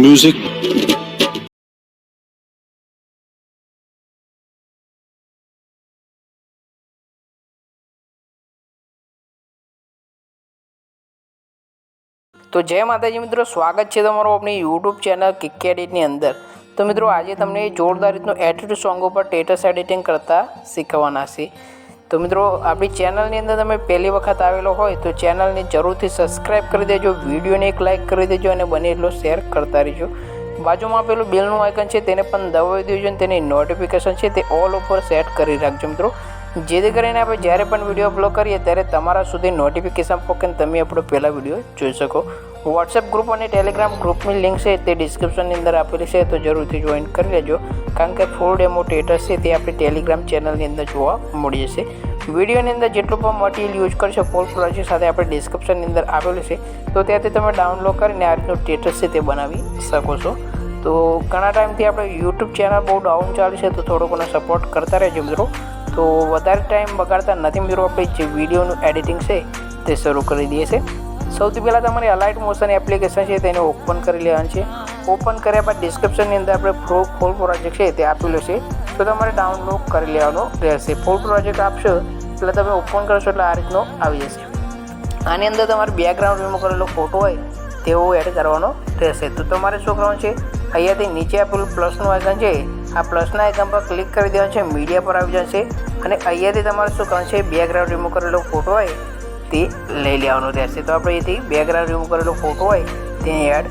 music. તો જય માતાજી મિત્રો, સ્વાગત છે તમારું આપણી યુટ્યુબ ચેનલ કિક એડિટની અંદર। તો મિત્રો આજે તમને જોરદાર રીતનું એટીટ્યુડ સોંગ ઉપર સ્ટેટસ એડિટિંગ કરતા શીખવાના છે। તો મિત્રો આપણી ચેનલની અંદર તમે પહેલી વખત આવેલો હોય તો ચેનલને જરૂરથી સબસ્ક્રાઈબ કરી દેજો, વિડીયોને એક લાઇક કરી દેજો અને બને એટલો શેર કરતા રહેજો। બાજુમાં પેલું બેલનું આઇકન છે તેને પણ દબાવી દેજો અને તેની નોટિફિકેશન છે તે ઓલ ઉપર સેટ કરી રાખજો મિત્રો, જેથી કરીને આપણે જ્યારે પણ વિડીયો અપલોડ કરીએ ત્યારે તમારા સુધી નોટિફિકેશન પહોંચે તમે આપણો પહેલા વિડીયો જોઈ શકો। વોટ્સએપ ગ્રુપ અને ટેલિગ્રામ ગ્રુપની લિંક છે તે ડિસ્ક્રિપ્શનની અંદર આપેલી છે, તો જરૂરથી જોઈન કરી લેજો, કારણ કે ફૂલ ડેમો સ્ટેટસ છે તે આપણી ટેલિગ્રામ ચેનલની અંદર જોવા મળી જશે। વિડીયોની અંદર જેટલું પણ મટીરિયલ યુઝ કરશો ફૂલ પ્રોજેક્ટ સાથે આપણે ડિસ્ક્રિપ્શનની અંદર આપેલું છે, તો ત્યાંથી તમે ડાઉનલોડ કરીને આ રીતનું સ્ટેટસ છે તે બનાવી શકો છો। તો ઘણા ટાઈમથી આપણે યુટ્યુબ ચેનલ બહુ ડાઉન ચાલે છે, તો થોડો ઘણો સપોર્ટ કરતા રહેજો મિત્રો। તો વધારે ટાઈમ બગાડતા નથી મિત્રો, આપણે જે વિડીયોનું એડિટિંગ છે તે શરૂ કરી દઈએ છીએ। સૌથી પહેલાં તમારી અલાઇટ મોશન એપ્લિકેશન છે તેને ઓપન કરી લેવાની છે। ઓપન કર્યા બાદ ડિસ્ક્રિપ્શનની અંદર આપણે ફૂલ પ્રોજેક્ટ છે તે આપેલો છે, તો તમારે ડાઉનલોડ કરી લેવાનો રહેશે। ફૂલ પ્રોજેક્ટ આપશો એટલે તમે ઓપન કરશો એટલે આ રીતનો આવી જશે। આની અંદર તમારે બેકગ્રાઉન્ડ રિમૂવ કરેલો ફોટો હોય તેવો એડ કરવાનો રહેશે। તો તમારે શું કરવાનું છે, અહીંયાથી નીચે આપેલું પ્લસનું આઇકન છે, આ પ્લસના આઇકન પર ક્લિક કરી દેવાનું છે, મીડિયા પર આવી જશે અને અહીંયાથી તમારે શું કરવાનું છે, બેકગ્રાઉન્ડ રિમૂવ કરેલો ફોટો હોય તે લઈ લેવાનો રહેશે। તો આપણે અહીંયાથી બેકગ્રાઉન્ડ રિમૂવ કરેલો ફોટો હોય તેને એડ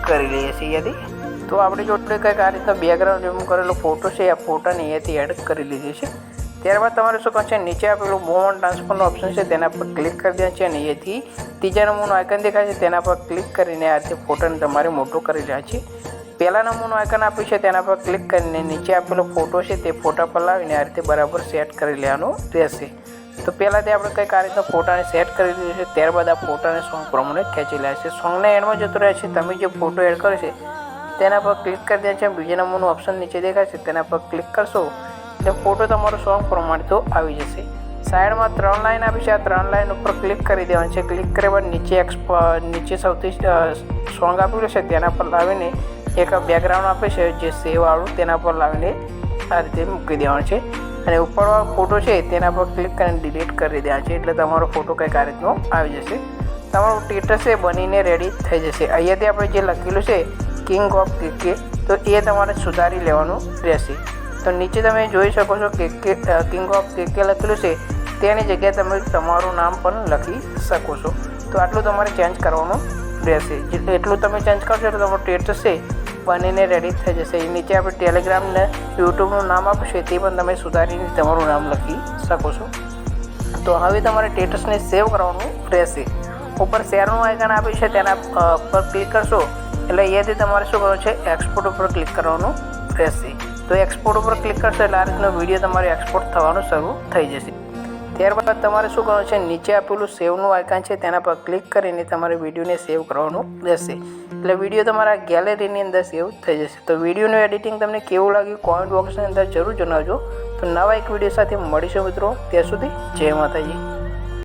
કરી લઈએ છીએ અહીંયાથી। તો આપણે જોડે કંઈક આ રીતનો બેકગ્રાઉન્ડ રિમૂવ કરેલો ફોટો છે, આ ફોટાને અહીંયાથી એડ કરી લીધી છે। ત્યારબાદ તમારે શું કરવાનું છે, નીચે આપેલું મૂવ ઓન ટ્રાન્સફરનો ઓપ્શન છે તેના પર ક્લિક કરી દેવાનું છે અને અહીંયાથી ત્રીજા નંબરનું આઇકન દેખાય છે તેના પર ક્લિક કરીને આ રીતે ફોટોને તમારે મોટો કરી રહ્યા છે। પહેલા નંબરનું આઇકન આપ્યું છે તેના પર ક્લિક કરીને નીચે આપેલો ફોટો છે તે ફોટા પર લાવીને આ રીતે બરાબર સેટ કરી લેવાનો રહેશે। તો પહેલાંથી આપણે કંઈક આ રીતના ફોટાને સેટ કરી દીધું છે, ત્યારબાદ આ ફોટાને સોંગ પ્રમાણે ખેંચી લે છે। સોંગના એન્ડમાં જતો રહે છે, તમે જે ફોટો એડ કર્યો છે તેના પર ક્લિક કરી દે છે, બીજા નંબરનું ઓપ્શન નીચે દેખાય છે તેના પર ક્લિક કરશો એટલે ફોટો તમારો સોંગ પ્રમાણે તો આવી જશે। સાઈડમાં 3 લાઈન આપી છે, આ 3 લાઈન ઉપર ક્લિક કરી દેવાનું છે। ક્લિક કર્યા બાદ નીચે સૌથી સોંગ આપેલું છે તેના પર લાવીને એક બેકગ્રાઉન્ડ આપે છે જે સેવવાળું તેના પર લાવીને આ રીતે મૂકી દેવાનું છે અને ઉપરવાળો ફોટો છે તેના પર ક્લિક કરીને ડિલીટ કરી દેવાનો છે, એટલે તમારો ફોટો કંઈક આ રીતનો આવી જશે। તમારું સ્ટેટસ છે બનીને રેડી થઈ જશે। અહીંયાથી આપણે જે લખેલું છે કિંગ ઓફ કેકે, તો એ તમારે સુધારી લેવાનું રહેશે। તો નીચે તમે જોઈ શકો છો કે કિંગ ઓફ કેકે લખેલું છે તેની જગ્યાએ તમે તમારું નામ પણ લખી શકો છો। તો આટલું તમારે ચેન્જ કરવાનું રહેશે। એટલું તમે ચેન્જ કરશો એટલે તમારું સ્ટેટસ છે બનીને રેડી થઈ જશે। નીચે આપણે ટેલિગ્રામને યુટ્યુબનું નામ આપશે તે પણ તમે સુધારીને તમારું નામ લખી શકો છો। તો હવે તમારે સ્ટેટસને સેવ કરવાનું રહેશે। ઉપર શેરનું આઇકન આપ્યું છે તેના પર ક્લિક કરશો એટલે અહીંયાથી તમારે શું કરવાનું છે, એક્સપોર્ટ ઉપર ક્લિક કરવાનું રહેશે। તો એક્સપોર્ટ ઉપર ક્લિક કરશો એટલે આ રીતનો વિડીયો તમારે એક્સપોર્ટ થવાનું શરૂ થઈ જશે। ત્યારબાદ તમારે શું કરવાનું છે, નીચે આપેલું સેવનું આઇકન છે તેના પર ક્લિક કરીને તમારે વિડીયોને સેવ કરવાનું રહેશે, એટલે વિડીયો તમારા ગેલેરીની અંદર સેવ થઈ જશે। તો વિડીયોનું એડિટિંગ તમને કેવું લાગ્યું કોમેન્ટ બોક્સની અંદર જરૂર જણાવજો। તો નવા એક વિડીયો સાથે મળીશું મિત્રો, ત્યાં સુધી જય માતાજી।